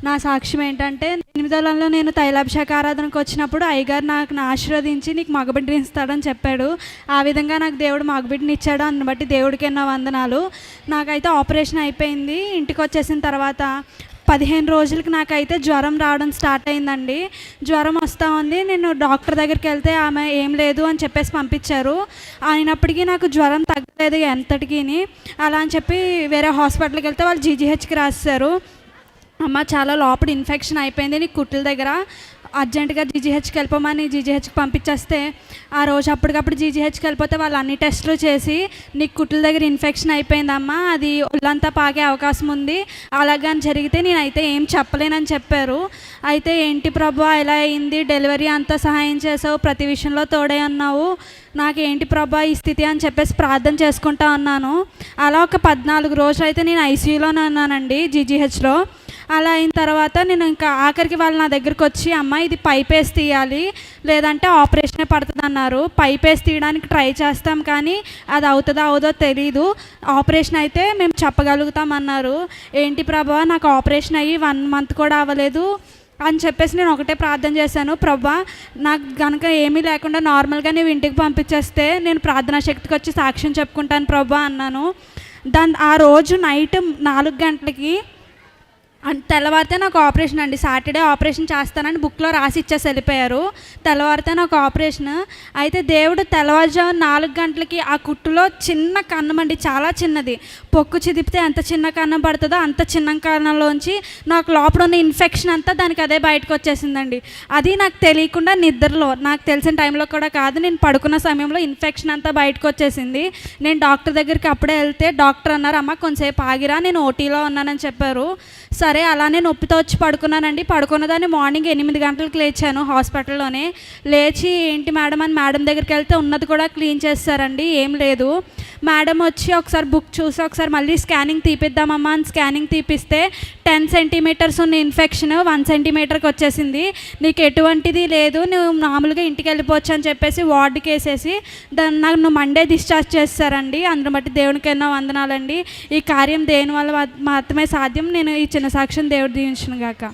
నా సాక్ష్యం ఏంటంటే 8వ నేను తైలాభిషేక ఆరాధనకు వచ్చినప్పుడు అయ్యగారు నాకు ఆశీర్వదించి నీకు మగబిడ్డని ఇస్తాడని చెప్పాడు. ఆ విధంగా నాకు దేవుడు మగబిడ్డని ఇచ్చాడు. అందుని బట్టి దేవుడికి ఎన్నో వందనాలు. నాకైతే ఆపరేషన్ అయిపోయింది. ఇంటికి వచ్చేసిన తర్వాత 15 రోజులకి నాకైతే జ్వరం రావడం స్టార్ట్ అయిందండి. జ్వరం వస్తూ ఉంది. నేను డాక్టర్ దగ్గరికి వెళ్తే ఆమె ఏం లేదు అని చెప్పేసి పంపించారు. అయినప్పటికీ నాకు జ్వరం తగ్గలేదు ఎంతటికీ. అలా అని చెప్పి వేరే హాస్పిటల్కి వెళ్తే వాళ్ళు జీజీహెచ్కి రాశారు. అమ్మ చాలా లోపల ఇన్ఫెక్షన్ అయిపోయింది నీకు కుట్ల దగ్గర, అర్జెంటుగా జీజీహెచ్కి వెళ్ళిపోమని జీజీహెచ్కి పంపించేస్తే ఆ రోజు అప్పటికప్పుడు జీజీహెచ్కి వెళ్ళిపోతే వాళ్ళు అన్ని టెస్టులు చేసి నీకు కుట్ల దగ్గర ఇన్ఫెక్షన్ అయిపోయిందమ్మా, అది ఒళ్ళంతా పాకే అవకాశం ఉంది, అలాగని జరిగితే నేనైతే ఏం చెప్పలేనని చెప్పారు. అయితే ఏంటి ప్రభా ఇలా అయింది, డెలివరీ అంతా సహాయం చేసావు, ప్రతి విషయంలో తోడే అన్నావు, నాకేంటి ప్రభా ఈ స్థితి అని చెప్పేసి ప్రార్థన చేసుకుంటా ఉన్నాను. అలా ఒక 14 రోజులు అయితే నేను ఐసీయూలోనే ఉన్నానండి జీజీహెచ్లో. అలా అయిన తర్వాత నేను ఇంకా ఆఖరికి వాళ్ళు నా దగ్గరికి వచ్చి అమ్మ ఇది పైప్ వేసి తీయాలి లేదంటే ఆపరేషనే పడుతుంది అన్నారు. పైప్ వేసి తీయడానికి ట్రై చేస్తాం కానీ అది అవుతుందో అవదో తెలీదు, ఆపరేషన్ అయితే మేము చెప్పగలుగుతాం అన్నారు. ఏంటి ప్రభా నాకు ఆపరేషన్ అయ్యి 1 మంత్ కూడా అవ్వలేదు అని చెప్పేసి నేను ఒకటే ప్రార్థన చేశాను, ప్రభా నాకు కనుక ఏమీ లేకుండా నార్మల్గా నువ్వు ఇంటికి పంపించేస్తే నేను ప్రార్థనా శక్తికి వచ్చి సాక్ష్యం చెప్పుకుంటాను ప్రభా అన్నాను. ఆ రోజు నైట్ 4 గంటలకి తెల్లవారితే నాకు ఆపరేషన్ అండి. సాటర్డే ఆపరేషన్ చేస్తానని బుక్లో రాసి ఇచ్చేసి వెళ్ళిపోయారు. తెల్లవారితే నాకు ఆపరేషన్ అయితే దేవుడు తెల్లవారుజాము 4 గంటలకి ఆ కుట్టులో చిన్న కన్నం అండి, చాలా చిన్నది, పొక్కు చిదిపితే ఎంత చిన్న కన్నం పడుతుందో అంత చిన్న కన్నంలోంచి నాకు లోపల ఉన్న ఇన్ఫెక్షన్ అంతా దానికి అదే బయటకు వచ్చేసిందండి. అది నాకు తెలియకుండా నిద్రలో, నాకు తెలిసిన టైంలో కూడా కాదు, నేను పడుకున్న సమయంలో ఇన్ఫెక్షన్ అంతా బయటకు వచ్చేసింది. నేను డాక్టర్ దగ్గరికి అప్పుడే వెళ్తే డాక్టర్ అన్నారు అమ్మ కొంచెంసేపు ఆగిరా, నేను ఓటీలో ఉన్నానని చెప్పారు. సరే అలానే నొప్పితో వచ్చి పడుకున్నానండి. పడుకున్నదాన్ని మార్నింగ్ 8 గంటలకు లేచాను హాస్పిటల్లోనే. లేచి ఏంటి మేడం అని మేడం దగ్గరికి వెళ్తే ఉన్నది కూడా క్లీన్ చేస్తారండి, ఏం లేదు. మేడం వచ్చి ఒకసారి బుక్ చూసి ఒకసారి మళ్ళీ స్కానింగ్ తీపిద్దామమ్మా అని స్కానింగ్ తీపిస్తే 10 సెంటీమీటర్స్ ఉన్న ఇన్ఫెక్షన్ 1 సెంటీమీటర్కి వచ్చేసింది. నీకు ఎటువంటిది లేదు, నువ్వు మామూలుగా ఇంటికి వెళ్ళిపోవచ్చు అని చెప్పేసి వార్డుకి వేసేసి నన్ను మండే డిశ్చార్జ్ చేస్తారండి. అందుని బట్టి దేవునికి ఎన్నో వందనాలండి. ఈ కార్యం దేని వల్ల మాత్రమే సాధ్యం. నేను ఈ చిన్న సాక్ష్యం దేవుడు దీవించును గాక.